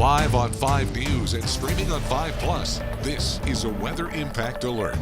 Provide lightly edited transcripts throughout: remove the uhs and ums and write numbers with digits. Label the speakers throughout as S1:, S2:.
S1: Live on 5 News and streaming on 5 Plus, this is a weather impact alert.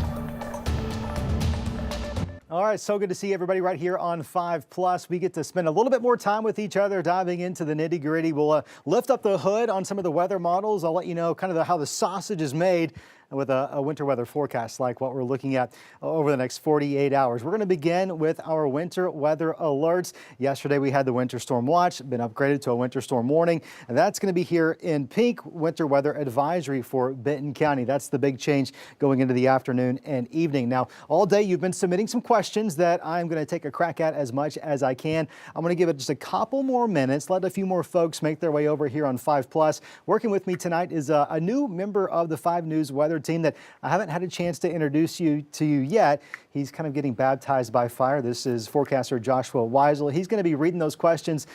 S2: All right, so good to see everybody right here on 5 Plus. We get to spend a little bit more time with each other, diving into the nitty gritty. We'll lift up the hood on some of the weather models. I'll let you know kind of how the sausage is made with a winter weather forecast like what we're looking at over the next 48 hours. We're going to begin with our winter weather alerts. Yesterday we had the winter storm watch, been upgraded to a winter storm warning, and that's going to be here in pink, winter weather advisory for Benton County. That's the big change going into the afternoon and evening. Now, all day you've been submitting some questions that I'm going to take a crack at as much as I can. I'm going to give it just a couple more minutes, let a few more folks make their way over here on 5 Plus. Working with me tonight is a new member of the 5 News weather team that I haven't had a chance to introduce you to yet. He's kind of getting baptized by fire. This is forecaster Joshua Weisel. He's going to be reading those questions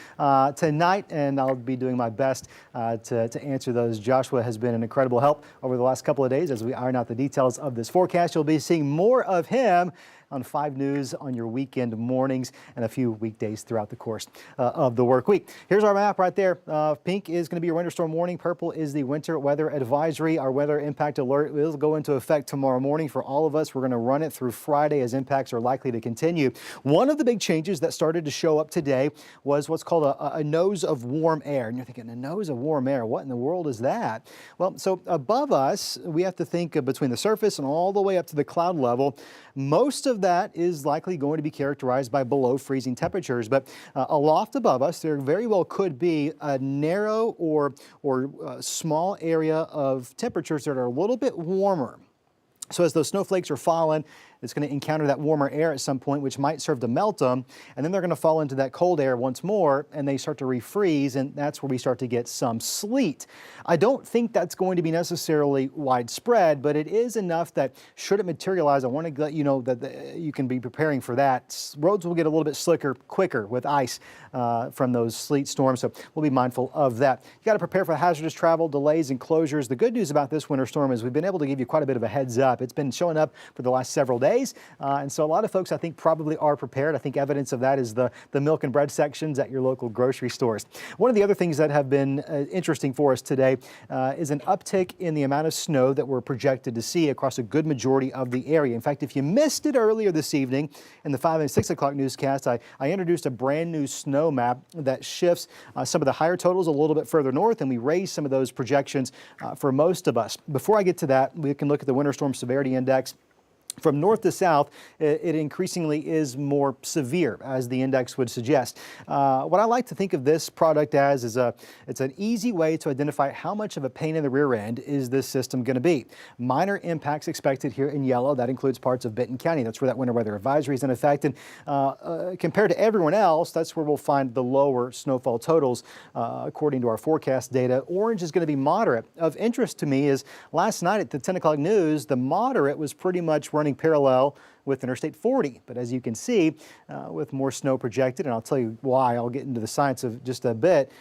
S2: tonight, and I'll be doing my best to answer those. Joshua has been an incredible help over the last couple of days as we iron out the details of this forecast. You'll be seeing more of him on 5 News on your weekend mornings and a few weekdays throughout the course of the work week. Here's our map right there. Pink is going to be your winter storm warning. Purple is the winter weather advisory. Our weather impact alert will go into effect tomorrow morning for all of us. We're going to run it through Friday as impacts are likely to continue. One of the big changes that started to show up today was what's called a nose of warm air. And you're thinking, a nose of warm air, what in the world is that? Well, so above us, we have to think of between the surface and all the way up to the cloud level. Most of that is likely going to be characterized by below freezing temperatures, but aloft above us, there very well could be a narrow or small area of temperatures that are a little bit warmer. So as those snowflakes are falling, it's going to encounter that warmer air at some point, which might serve to melt them, and then they're going to fall into that cold air once more, and they start to refreeze, and that's where we start to get some sleet. I don't think that's going to be necessarily widespread, but it is enough that should it materialize, I want to let you know that you can be preparing for that. Roads will get a little bit slicker quicker with ice from those sleet storms, so we'll be mindful of that. You got to prepare for hazardous travel, delays, and closures. The good news about this winter storm is we've been able to give you quite a bit of a heads up. It's been showing up for the last several days. And so a lot of folks, I think, probably are prepared. I think evidence of that is the milk and bread sections at your local grocery stores. One of the other things that have been interesting for us today is an uptick in the amount of snow that we're projected to see across a good majority of the area. In fact, if you missed it earlier this evening in the 5 and 6 o'clock newscast, I introduced a brand new snow map that shifts some of the higher totals a little bit further north, and we raised some of those projections for most of us. Before I get to that, we can look at the winter storm severity index. From north to south, it increasingly is more severe, as the index would suggest. What I like to think of this product as is it's an easy way to identify how much of a pain in the rear end is this system going to be. Minor impacts expected here in yellow. That includes parts of Benton County. That's where that winter weather advisory is in effect. And compared to everyone else, that's where we'll find the lower snowfall totals, according to our forecast data. Orange is going to be moderate. Of interest to me is last night at the 10 o'clock news, the moderate was pretty much running parallel with Interstate 40. But as you can see, with more snow projected, and I'll tell you why, I'll get into the science of just a bit,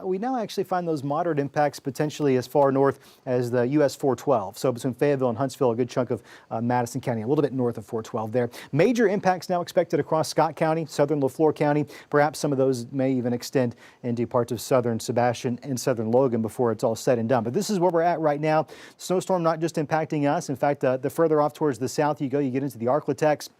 S2: we now actually find those moderate impacts potentially as far north as the US 412. So between Fayetteville and Huntsville, a good chunk of Madison County, a little bit north of 412 there. Major impacts now expected across Scott County, southern LaFleur County. Perhaps some of those may even extend into parts of southern Sebastian and southern Logan before it's all said and done. But this is where we're at right now. Snowstorm not just impacting us. In fact, the further off towards the south you go, you get into the Arklatex.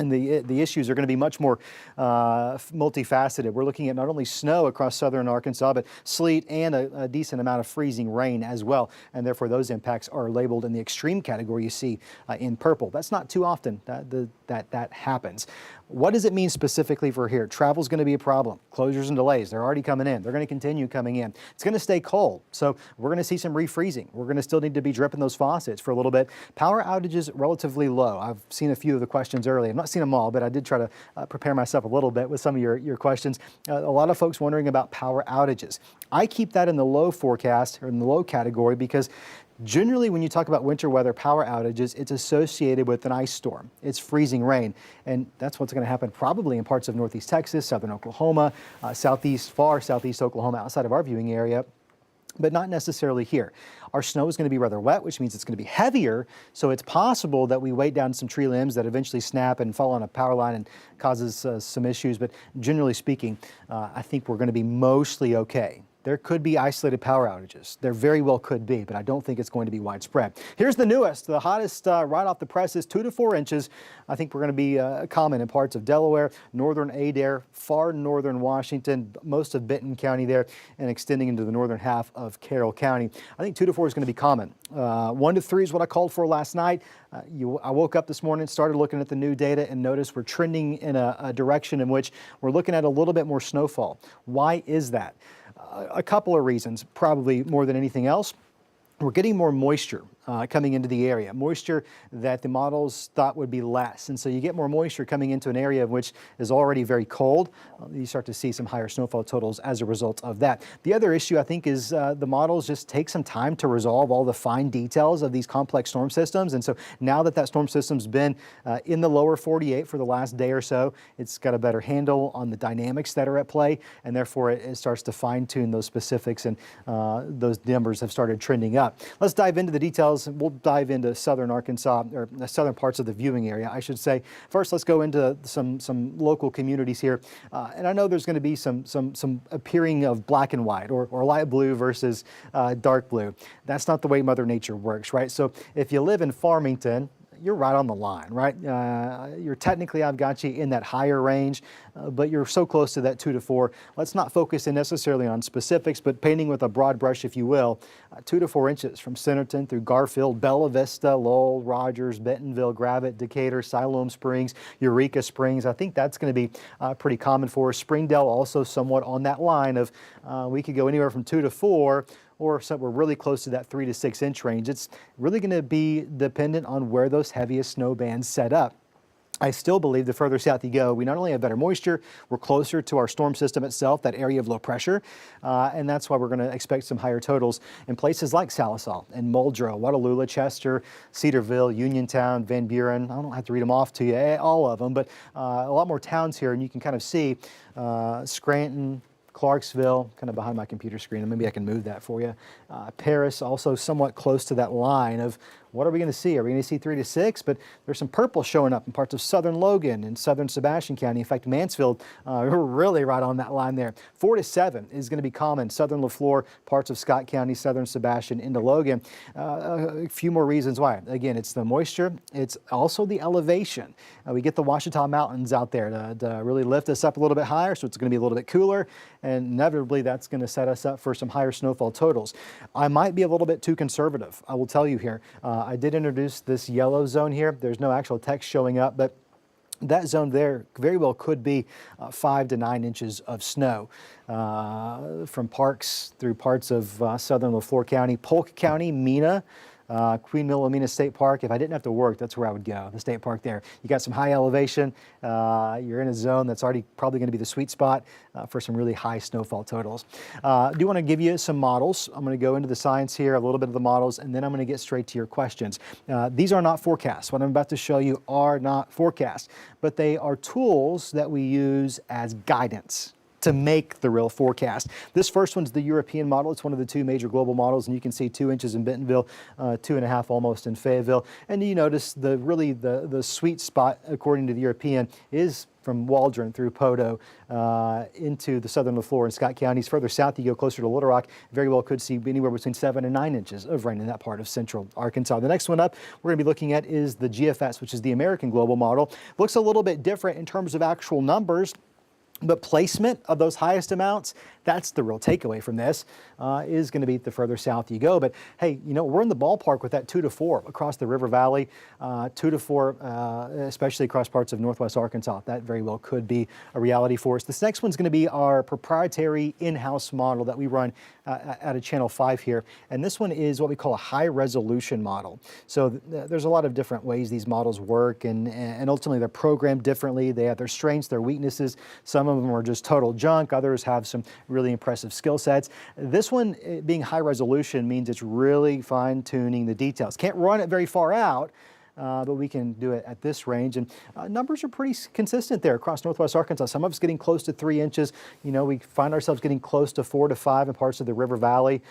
S2: And the issues are going to be much more multifaceted. We're looking at not only snow across southern Arkansas, but sleet and a decent amount of freezing rain as well. And therefore, those impacts are labeled in the extreme category you see in purple. That's not too often that happens. What does it mean specifically for here? Travel's going to be a problem. Closures and delays, they're already coming in. They're going to continue coming in. It's going to stay cold, so we're going to see some refreezing. We're going to still need to be dripping those faucets for a little bit. Power outages relatively low. I've seen a few of the questions earlier. I've not seen them all, but I did try to prepare myself a little bit with some of your questions. A lot of folks wondering about power outages. I keep that in the low forecast, or in the low category, because generally, when you talk about winter weather power outages, it's associated with an ice storm. It's freezing rain, and that's what's going to happen probably in parts of northeast Texas, southern Oklahoma, far southeast Oklahoma outside of our viewing area, but not necessarily here. Our snow is going to be rather wet, which means it's going to be heavier, so it's possible that we weight down some tree limbs that eventually snap and fall on a power line and causes some issues, but generally speaking, I think we're going to be mostly okay. there could be isolated power outages. There very well could be, but I don't think it's going to be widespread. Here's the newest, the hottest right off the presses, 2 to 4 inches. I think we're going to be common in parts of Delaware, northern Adair, far northern Washington, most of Benton County there, and extending into the northern half of Carroll County. I think 2 to 4 is going to be common. 1 to 3 is what I called for last night. I woke up this morning, started looking at the new data, and noticed we're trending in a direction in which we're looking at a little bit more snowfall. Why is that? A couple of reasons, probably more than anything else. We're getting more moisture coming into the area, moisture that the models thought would be less. And so you get more moisture coming into an area which is already very cold. You start to see some higher snowfall totals as a result of that. The other issue, I think, is the models just take some time to resolve all the fine details of these complex storm systems. And so now that that storm system's been in the lower 48 for the last day or so, it's got a better handle on the dynamics that are at play, and therefore it starts to fine-tune those specifics, and those numbers have started trending up. Let's dive into the details. We'll dive into southern Arkansas, or the southern parts of the viewing area, I should say. First, let's go into some local communities here. And I know there's going to be some appearing of black and white, or light blue versus dark blue. That's not the way Mother Nature works, right? So if you live in Farmington, you're right on the line, right? You're technically, I've got you in that higher range, but you're so close to that 2 to 4. Let's not focus in necessarily on specifics, but painting with a broad brush, if you will, 2 to 4 inches from Centerton through Garfield, Bella Vista, Lowell, Rogers, Bentonville, Gravette, Decatur, Siloam Springs, Eureka Springs. I think that's going to be pretty common for us. Springdale also somewhat on that line of we could go anywhere from 2 to 4, or so we're really close to that 3 to 6 inch range. It's really going to be dependent on where those heaviest snow bands set up. I still believe the further south you go, we not only have better moisture, we're closer to our storm system itself, that area of low pressure, and that's why we're going to expect some higher totals in places like Salisal and Muldrow, Watalula, Chester, Cedarville, Uniontown, Van Buren. I don't have to read them off to you, all of them, but a lot more towns here, and you can kind of see Scranton, Clarksville, kind of behind my computer screen, and maybe I can move that for you. Paris, also somewhat close to that line of what are we going to see? Are we going to see 3 to 6? But there's some purple showing up in parts of southern Logan and southern Sebastian County. In fact, Mansfield, we're really right on that line there. 4 to 7 is going to be common. Southern LaFleur, parts of Scott County, southern Sebastian into Logan. A few more reasons why. Again, it's the moisture. It's also the elevation. We get the Ouachita Mountains out there to really lift us up a little bit higher, so it's going to be a little bit cooler, and inevitably that's going to set us up for some higher snowfall totals. I might be a little bit too conservative, I will tell you here. I did introduce this yellow zone here. There's no actual text showing up, but that zone there very well could be 5 to 9 inches of snow from Parks through parts of southern LaFleur County, Polk County, Mena, Queen Wilhelmina State Park. If I didn't have to work, that's where I would go, the state park there. You got some high elevation. You're in a zone that's already probably going to be the sweet spot for some really high snowfall totals. I do want to give you some models. I'm going to go into the science here, a little bit of the models, and then I'm going to get straight to your questions. These are not forecasts. What I'm about to show you are not forecasts, but they are tools that we use as guidance to make the real forecast. This first one's the European model. It's one of the 2 major global models, and you can see 2 inches in Bentonville, 2.5 almost in Fayetteville. And you notice the sweet spot, according to the European, is from Waldron through Poteau into the southern LaFleur and Scott counties. Further south, you go closer to Little Rock, very well could see anywhere between 7 and 9 inches of rain in that part of central Arkansas. The next one up we're going to be looking at is the GFS, which is the American global model. Looks a little bit different in terms of actual numbers, but placement of those highest amounts, that's the real takeaway from this, is going to be the further south you go. But hey, you know, we're in the ballpark with that 2 to 4 across the River Valley, 2 to 4, especially across parts of northwest Arkansas. That very well could be a reality for us. This next one's going to be our proprietary in-house model that we run out of Channel 5 here. And this one is what we call a high-resolution model. So there's a lot of different ways these models work, and ultimately they're programmed differently. They have their strengths, their weaknesses. Some of them are just total junk. Others have some really impressive skill sets. This one, being high resolution, means it's really fine-tuning the details. Can't run it very far out, but we can do it at this range. And numbers are pretty consistent there across northwest Arkansas. Some of us getting close to 3 inches. You know, we find ourselves getting close to 4 to 5 in parts of the River Valley.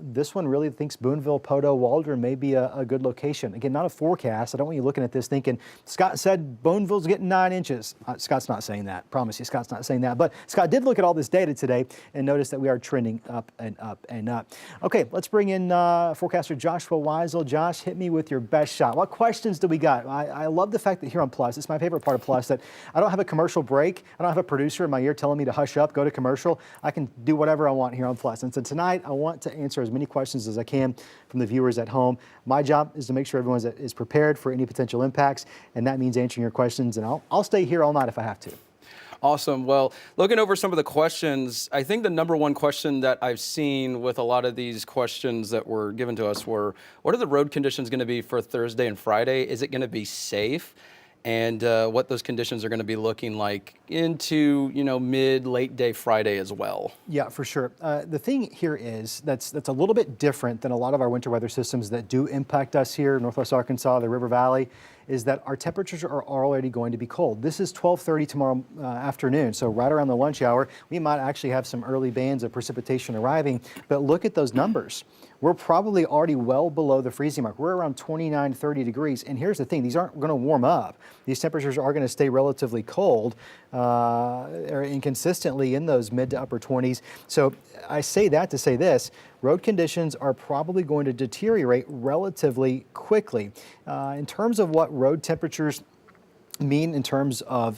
S2: This one really thinks Boonville, Poteau, Waldron may be a good location. Again, not a forecast. I don't want you looking at this thinking, Scott said Boonville's getting 9 inches. Scott's not saying that. Promise you, Scott's not saying that. But Scott did look at all this data today and notice that we are trending up and up and up. Okay, let's bring in forecaster Joshua Weisel. Josh, hit me with your best shot. What questions do we got? I love the fact that here on Plus, it's my favorite part of Plus, that I don't have a commercial break. I don't have a producer in my ear telling me to hush up, go to commercial. I can do whatever I want here on Plus. And so tonight, I want to answer as many questions as I can from the viewers at home. My job is to make sure everyone is prepared for any potential impacts, and that means answering your questions. And I'll stay here all night if I have to.
S3: Awesome. Well, looking over some of the questions, I think the number one question that I've seen with a lot of these questions that were given to us were, what are the road conditions going to be for Thursday and Friday? Is it going to be safe? And what those conditions are going to be looking like into, late day Friday as well.
S2: Yeah, for sure. The thing here is that's a little bit different than a lot of our winter weather systems that do impact us here in northwest Arkansas, the River Valley, is that our temperatures are already going to be cold. This is 12:30 tomorrow afternoon, so right around the lunch hour, we might actually have some early bands of precipitation arriving, but look at those numbers. We're probably already well below the freezing mark. We're around 29, 30 degrees, and here's the thing, these aren't going to warm up. These temperatures are going to stay relatively cold or inconsistently in those mid to upper 20s. So I say that to say this, road conditions are probably going to deteriorate relatively quickly. In terms of what road temperatures mean in terms of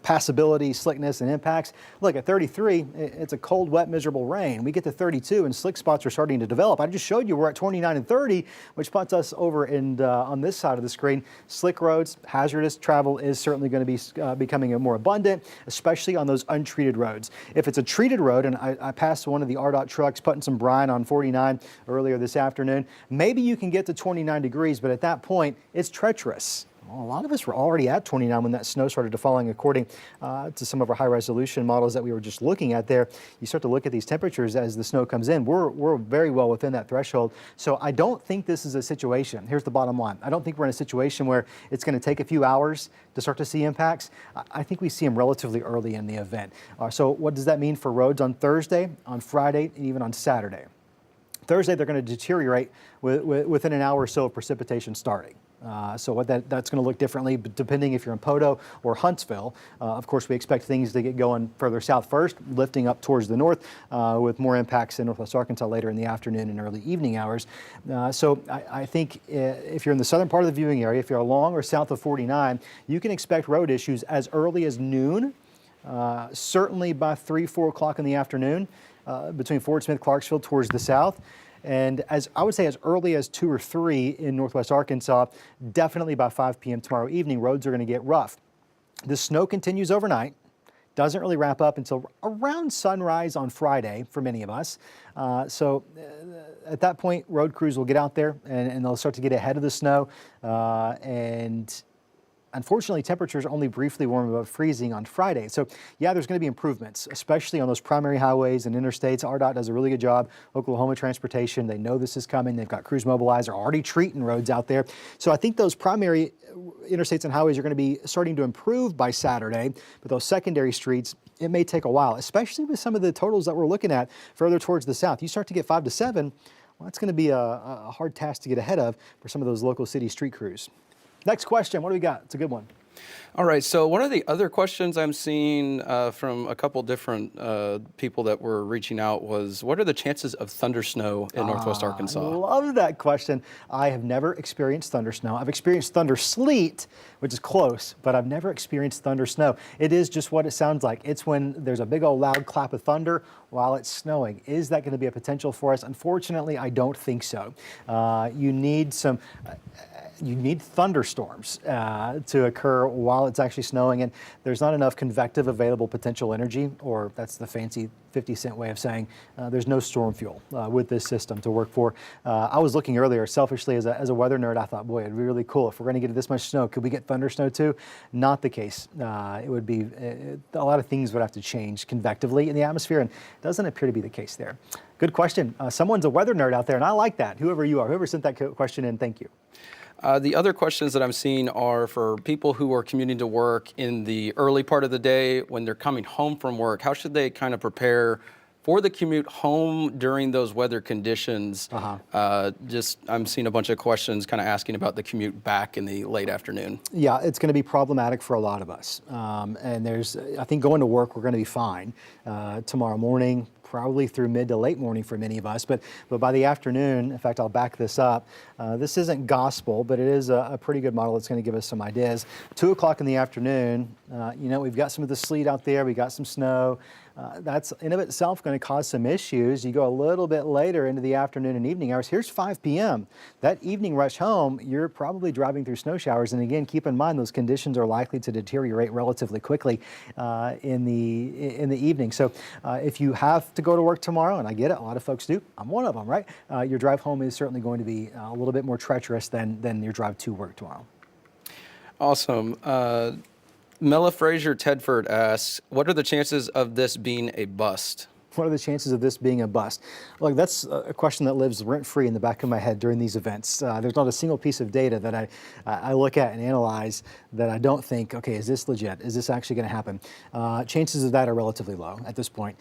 S2: passability, slickness, and impacts. Look, at 33, it's a cold, wet, miserable rain. We get to 32, and slick spots are starting to develop. I just showed you we're at 29 and 30, which puts us over on this side of the screen. Slick roads, hazardous travel is certainly going to be becoming more abundant, especially on those untreated roads. If it's a treated road, and I passed one of the RDOT trucks putting some brine on 49 earlier this afternoon, maybe you can get to 29 degrees, but at that point, it's treacherous. Well, a lot of us were already at 29 when that snow started to falling, according to some of our high-resolution models that we were just looking at there. You start to look at these temperatures as the snow comes in. We're very well within that threshold. So I don't think this is a situation. Here's the bottom line. I don't think we're in a situation where it's going to take a few hours to start to see impacts. I think we see them relatively early in the event. So what does that mean for roads on Thursday, on Friday, and even on Saturday? Thursday, they're going to deteriorate within an hour or so of precipitation starting. So that's going to look differently depending if you're in Poteau or Huntsville. Of course, we expect things to get going further south first, lifting up towards the north with more impacts in northwest Arkansas later in the afternoon and early evening hours. So I think if you're in the southern part of the viewing area, if you're along or south of 49, you can expect road issues as early as noon, certainly by 3, 4 o'clock in the afternoon between Fort Smith, Clarksville towards the south. And I would say as early as 2 or 3 in northwest Arkansas, definitely by 5 p.m. tomorrow evening, roads are going to get rough. The snow continues overnight, doesn't really wrap up until around sunrise on Friday for many of us. So at that point, road crews will get out there and they'll start to get ahead of the snow. And unfortunately, temperatures only briefly warm above freezing on Friday. So yeah, there's going to be improvements, especially on those primary highways and interstates. RDOT does a really good job. Oklahoma Transportation, they know this is coming. They've got crews mobilized. They're already treating roads out there. So I think those primary interstates and highways are going to be starting to improve by Saturday. But those secondary streets, it may take a while, especially with some of the totals that we're looking at further towards the south. You start to get 5 to 7, well, that's going to be a hard task to get ahead of for some of those local city street crews. Next question, what do we got? It's a good one.
S3: All right, so one of the other questions I'm seeing from a couple different people that were reaching out was, what are the chances of thunder snow in northwest Arkansas?
S2: I love that question. I have never experienced thunder snow. I've experienced thunder sleet, which is close, but I've never experienced thunder snow. It is just what it sounds like. It's when there's a big old loud clap of thunder while it's snowing. Is that going to be a potential for us? Unfortunately, I don't think so. You need thunderstorms to occur while it's actually snowing, and there's not enough convective available potential energy, or that's the fancy 50-cent way of saying there's no storm fuel with this system to work for. I was looking earlier, selfishly as a weather nerd, I thought, boy, it'd be really cool if we're going to get this much snow. Could we get thunder snow too? Not the case. It would be a lot of things would have to change convectively in the atmosphere, and it doesn't appear to be the case there. Good question. Someone's a weather nerd out there, and I like that. Whoever you are, whoever sent that question in, thank you.
S3: The other questions that I'm seeing are for people who are commuting to work in the early part of the day when they're coming home from work. How should they kind of prepare for the commute home during those weather conditions? I'm seeing a bunch of questions kind of asking about the commute back in the late afternoon.
S2: Yeah, it's going to be problematic for a lot of us. I think going to work, we're going to be fine tomorrow morning, probably through mid to late morning for many of us. But by the afternoon, in fact, I'll back this up. This isn't gospel, but it is a pretty good model that's going to give us some ideas. 2 o'clock in the afternoon, we've got some of the sleet out there. We got some snow. That's in of itself going to cause some issues. You go a little bit later into the afternoon and evening hours. Here's 5 p.m. That evening rush home, you're probably driving through snow showers. And again, keep in mind those conditions are likely to deteriorate relatively quickly in the evening. So if you have to go to work tomorrow, and I get it, a lot of folks do. I'm one of them, right? Your drive home is certainly going to be a little bit more treacherous than your drive to work tomorrow.
S3: Awesome. Mella Frazier Tedford asks, what are the chances of this being a bust?
S2: What are the chances of this being a bust? Look, that's a question that lives rent-free in the back of my head during these events. There's not a single piece of data that I look at and analyze that I don't think, okay, is this legit? Is this actually going to happen? Chances of that are relatively low at this point.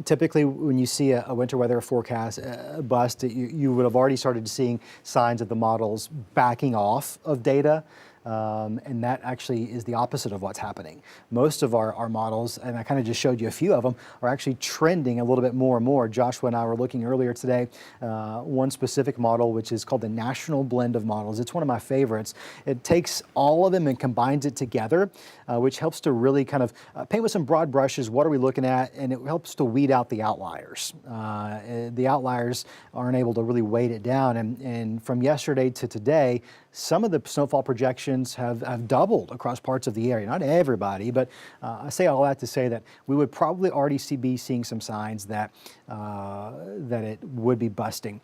S2: Typically, when you see a winter weather forecast bust, you would have already started seeing signs of the models backing off of data. And that actually is the opposite of what's happening. Most of our models, and I kind of just showed you a few of them, are actually trending a little bit more and more. Joshua and I were looking earlier today, one specific model, which is called the National Blend of Models. It's one of my favorites. It takes all of them and combines it together, which helps to really kind of paint with some broad brushes. What are we looking at? And it helps to weed out the outliers. The outliers aren't able to really weight it down. And from yesterday to today, some of the snowfall projections have doubled across parts of the area. Not everybody, but I say all that to say that we would probably already be seeing some signs that it would be busting.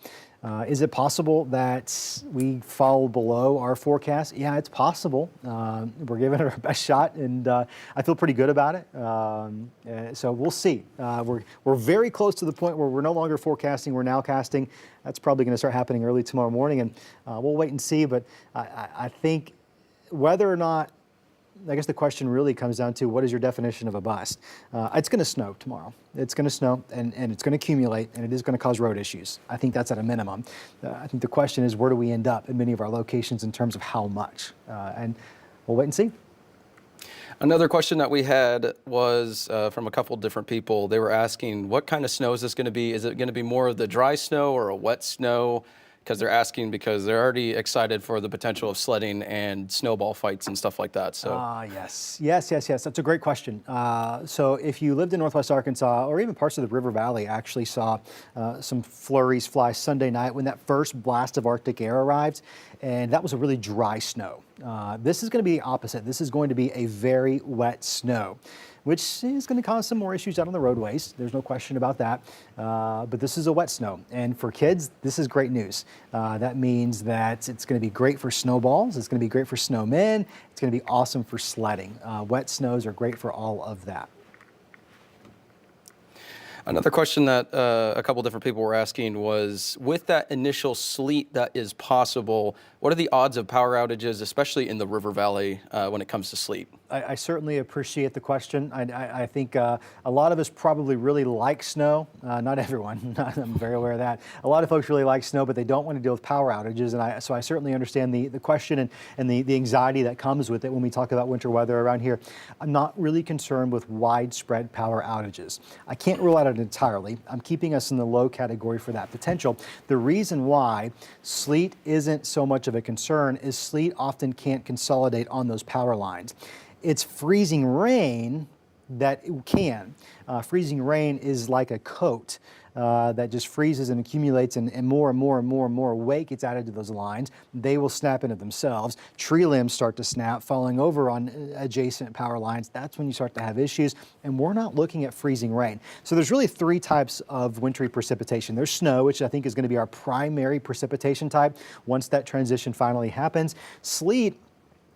S2: Is it possible that we fall below our forecast? Yeah, it's possible. We're giving it our best shot, and I feel pretty good about it. So we'll see. We're very close to the point where we're no longer forecasting, we're now casting. That's probably going to start happening early tomorrow morning, and we'll wait and see. But I think whether or not, I guess the question really comes down to what is your definition of a bust? It's going to snow tomorrow. It's going to snow and it's going to accumulate, and it is going to cause road issues. I think that's at a minimum. I think the question is, where do we end up in many of our locations in terms of how much? And we'll wait and see.
S3: Another question that we had was from a couple different people. They were asking, what kind of snow is this going to be? Is it going to be more of the dry snow or a wet snow? Because they're asking because they're already excited for the potential of sledding and snowball fights and stuff like that. So
S2: yes. That's a great question. So if you lived in Northwest Arkansas or even parts of the River Valley, actually saw some flurries fly Sunday night when that first blast of Arctic air arrived, and that was a really dry snow. This is going to be the opposite. This is going to be a very wet snow, which is going to cause some more issues out on the roadways. There's no question about that. But this is a wet snow. And for kids, this is great news. That means that it's going to be great for snowballs. It's going to be great for snowmen. It's going to be awesome for sledding. Wet snows are great for all of that.
S3: Another question that a couple different people were asking was, with that initial sleet that is possible, what are the odds of power outages, especially in the River Valley, when it comes to sleet?
S2: I certainly appreciate the question. I think a lot of us probably really like snow. Not everyone, I'm very aware of that. A lot of folks really like snow, but they don't want to deal with power outages. And so I certainly understand the question and the anxiety that comes with it when we talk about winter weather around here. I'm not really concerned with widespread power outages. I can't rule out it entirely. I'm keeping us in the low category for that potential. The reason why sleet isn't so much of a concern is sleet often can't consolidate on those power lines. It's freezing rain that it can. Freezing rain is like a coat that just freezes and accumulates, and more and more weight gets added to those lines. They will snap into themselves. Tree limbs start to snap, falling over on adjacent power lines. That's when you start to have issues, and we're not looking at freezing rain. So there's really 3 types of wintry precipitation. There's snow, which I think is going to be our primary precipitation type once that transition finally happens. Sleet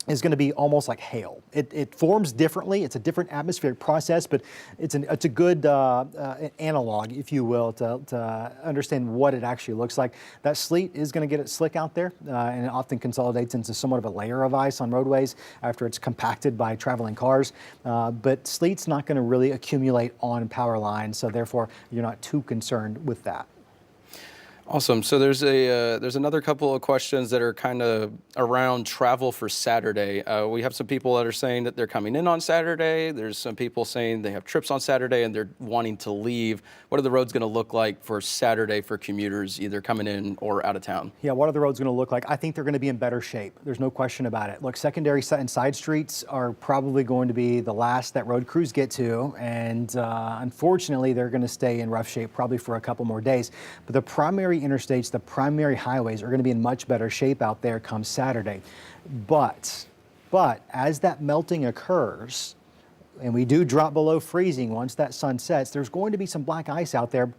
S2: is going to be almost like hail. It forms differently. It's a different atmospheric process, but it's a good analog, if you will, to understand what it actually looks like. That sleet is going to get it slick out there, and it often consolidates into somewhat of a layer of ice on roadways after it's compacted by traveling cars. But sleet's not going to really accumulate on power lines, so therefore you're not too concerned with that.
S3: Awesome. So there's another couple of questions that are kind of around travel for Saturday. We have some people that are saying that they're coming in on Saturday. There's some people saying they have trips on Saturday and they're wanting to leave. What are the roads going to look like for Saturday for commuters either coming in or out of town?
S2: Yeah, what are the roads going to look like? I think they're going to be in better shape. There's no question about it. Look, secondary and side streets are probably going to be the last that road crews get to, and unfortunately, they're going to stay in rough shape probably for a couple more days. But the primary interstates, the primary highways are going to be in much better shape out there come Saturday. But as that melting occurs, and we do drop below freezing once that sun sets, there's going to be some black ice out there.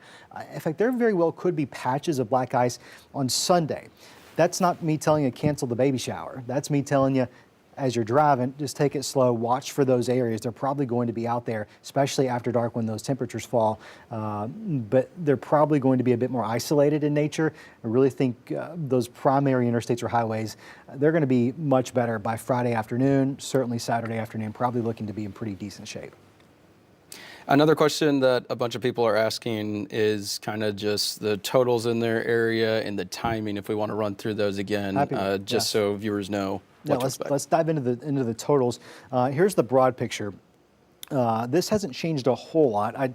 S2: In fact, there very well could be patches of black ice on Sunday. That's not me telling you cancel the baby shower. That's me telling you, as you're driving, just take it slow, watch for those areas. They're probably going to be out there, especially after dark when those temperatures fall. But they're probably going to be a bit more isolated in nature. I really think those primary interstates or highways, they're going to be much better by Friday afternoon, certainly Saturday afternoon, probably looking to be in pretty decent shape.
S3: Another question that a bunch of people are asking is kind of just the totals in their area and the timing, if we want to run through those again, just so viewers know.
S2: Yeah, let's dive into the totals. Here's the broad picture. This hasn't changed a whole lot.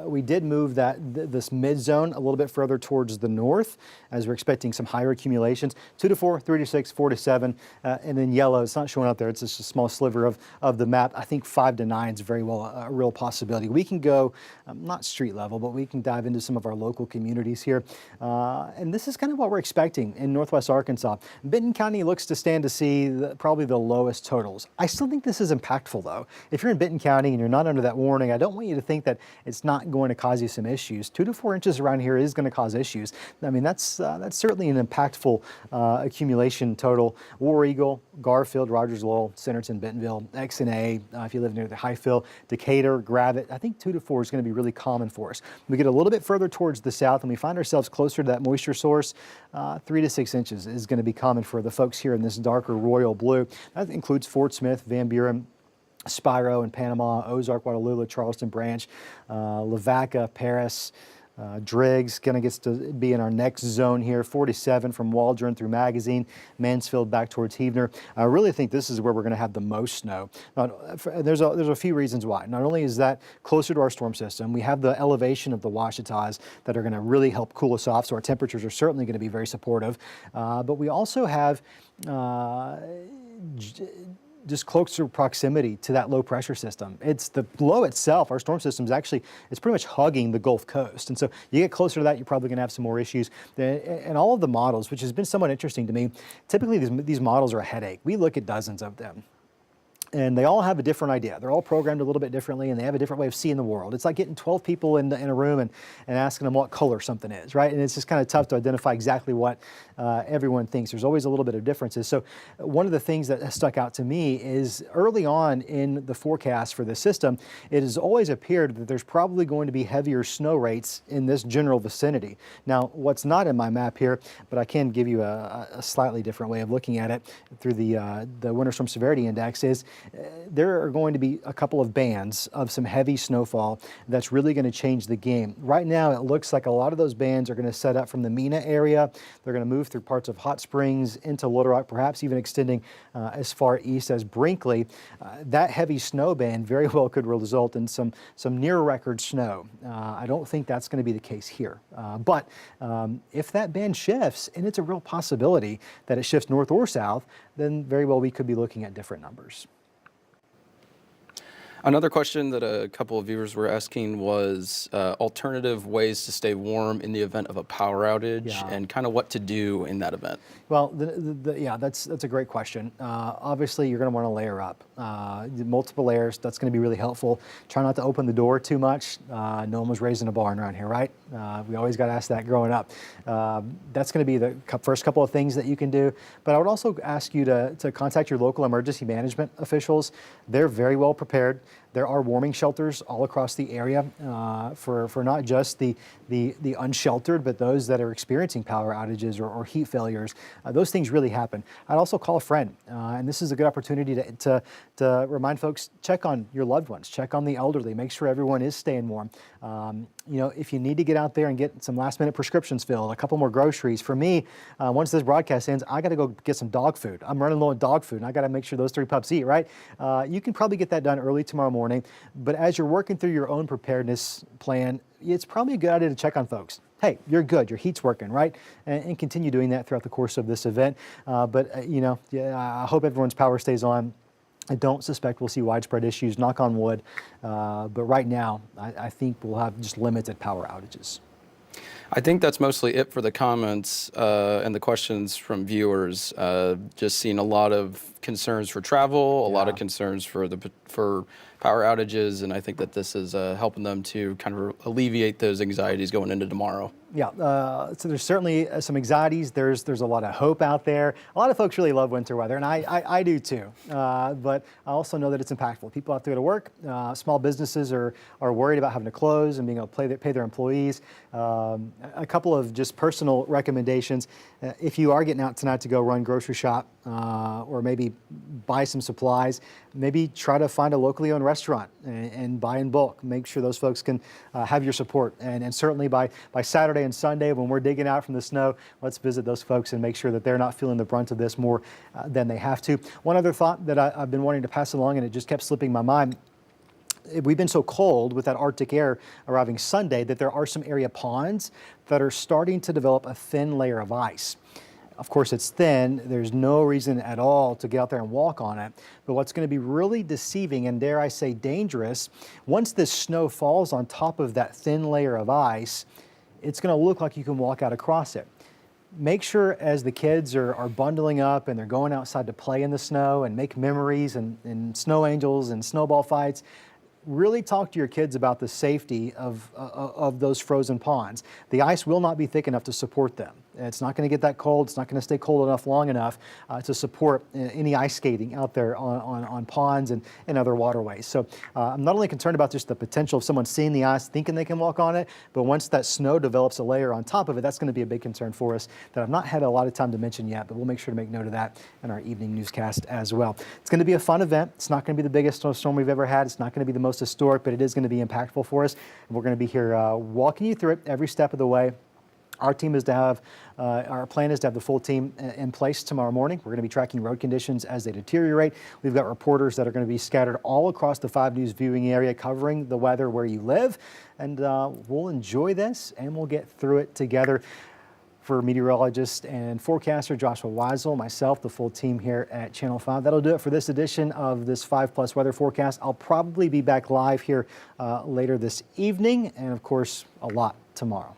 S2: We did move this mid zone a little bit further towards the north, as we're expecting some higher accumulations. 2 to 4, 3 to 6, 4 to 7, and then yellow. It's not showing up there. It's just a small sliver of the map. I think 5 to 9 is very well a real possibility. We can go not street level, but we can dive into some of our local communities here. And this is kind of what we're expecting in Northwest Arkansas. Benton County looks to stand to see probably the lowest totals. I still think this is impactful, though. If you're in Benton County and you're not under that warning, I don't want you to think that it's not going to cause you some issues. 2 to 4 inches around here is going to cause issues. I mean, that's certainly an impactful accumulation total. War Eagle, Garfield, Rogers Lowell, Centerton, Bentonville, X and A, if you live near the Highfill, Decatur, Gravette, I think 2 to 4 is going to be really common for us. We get a little bit further towards the south and we find ourselves closer to that moisture source. 3 to 6 inches is going to be common for the folks here in this darker royal blue. That includes Fort Smith, Van Buren, Spiro and Panama, Ozark, Watalula, Charleston Branch, Lavaca, Paris, Driggs going to get to be in our next zone here. 47 from Waldron through Magazine, Mansfield back towards Heavener. I really think this is where we're going to have the most snow. Now, there's a few reasons why. Not only is that closer to our storm system, we have the elevation of the Ouachitas that are going to really help cool us off, so our temperatures are certainly going to be very supportive. But we also have just closer proximity to that low pressure system. It's the low itself, our storm system is actually, it's pretty much hugging the Gulf Coast. And so you get closer to that, you're probably gonna have some more issues. And all of the models, which has been somewhat interesting to me, typically these models are a headache. We look at dozens of them. And they all have a different idea. They're all programmed a little bit differently, and they have a different way of seeing the world. It's like getting 12 people in a room and asking them what color something is, right? And it's just kind of tough to identify exactly what everyone thinks. There's always a little bit of differences. So one of the things that has stuck out to me is early on in the forecast for the system, it has always appeared that there's probably going to be heavier snow rates in this general vicinity. Now, what's not in my map here, but I can give you a slightly different way of looking at it through the Winter Storm Severity Index is there are going to be a couple of bands of some heavy snowfall that's really going to change the game. Right now, it looks like a lot of those bands are going to set up from the Mena area. They're going to move through parts of Hot Springs into Little Rock, perhaps even extending as far east as Brinkley. That heavy snow band very well could result in some near record snow. I don't think that's going to be the case here. But if that band shifts, and it's a real possibility that it shifts north or south, then very well we could be looking at different numbers.
S3: Another question that a couple of viewers were asking was alternative ways to stay warm in the event of a power outage and kind of what to do in that event.
S2: Well, yeah, that's a great question. Obviously, you're going to want to layer up. Multiple layers, that's going to be really helpful. Try not to open the door too much. No one was raised in a barn around here, right? We always got asked that growing up. That's going to be the first couple of things that you can do. But I would also ask you to contact your local emergency management officials. They're very well prepared. There are warming shelters all across the area for not just the unsheltered, but those that are experiencing power outages or heat failures. Those things really happen. I'd also call a friend, and this is a good opportunity to remind folks, check on your loved ones, check on the elderly, make sure everyone is staying warm. You know, if you need to get out there and get some last minute prescriptions filled, a couple more groceries. For me, once this broadcast ends, I got to go get some dog food. I'm running low on dog food, and I got to make sure those 3 pups eat, right? You can probably get that done early tomorrow morning, but as you're working through your own preparedness plan, it's probably a good idea to check on folks. Hey, you're good, your heat's working, right? And continue doing that throughout the course of this event. You know, I hope everyone's power stays on. I don't suspect we'll see widespread issues, knock on wood, but right now I think we'll have just limited power outages.
S3: I think that's mostly it for the comments and the questions from viewers. Just seeing a lot of concerns for travel, a lot of concerns for power outages, and I think that this is helping them to kind of alleviate those anxieties going into tomorrow.
S2: Yeah, so there's certainly some anxieties. There's a lot of hope out there. A lot of folks really love winter weather, and I do too. But I also know that it's impactful. People out there to work, small businesses are worried about having to close and being able to pay their employees. A couple of just personal recommendations. If you are getting out tonight to go run grocery shop or maybe buy some supplies, maybe try to find a locally owned restaurant and buy in bulk. Make sure those folks can have your support. And certainly by Saturday and Sunday, when we're digging out from the snow, let's visit those folks and make sure that they're not feeling the brunt of this more than they have to. One other thought that I've been wanting to pass along, and it just kept slipping my mind. We've been so cold with that Arctic air arriving Sunday that there are some area ponds that are starting to develop a thin layer of ice. Of course, it's thin. There's no reason at all to get out there and walk on it. But what's going to be really deceiving and, dare I say, dangerous, once this snow falls on top of that thin layer of ice, it's going to look like you can walk out across it. Make sure as the kids are bundling up and they're going outside to play in the snow and make memories and snow angels and snowball fights, really talk to your kids about the safety of those frozen ponds. The ice will not be thick enough to support them. It's not going to get that cold. It's not going to stay cold enough long enough to support any ice skating out there on ponds and other waterways. So I'm not only concerned about just the potential of someone seeing the ice thinking they can walk on it, but once that snow develops a layer on top of it, that's going to be a big concern for us that I've not had a lot of time to mention yet, but we'll make sure to make note of that in our evening newscast as well. It's going to be a fun event. It's not going to be the biggest snowstorm we've ever had. It's not going to be the most historic, but it is going to be impactful for us. And we're going to be here walking you through it every step of the way. Our team is to have, our plan is to have the full team in place tomorrow morning. We're going to be tracking road conditions as they deteriorate. We've got reporters that are going to be scattered all across the 5 News viewing area covering the weather where you live. And we'll enjoy this and we'll get through it together. For meteorologist and forecaster Joshua Weisel, myself, the full team here at Channel 5. That'll do it for this edition of this 5+ weather forecast. I'll probably be back live here later this evening and, of course, a lot tomorrow.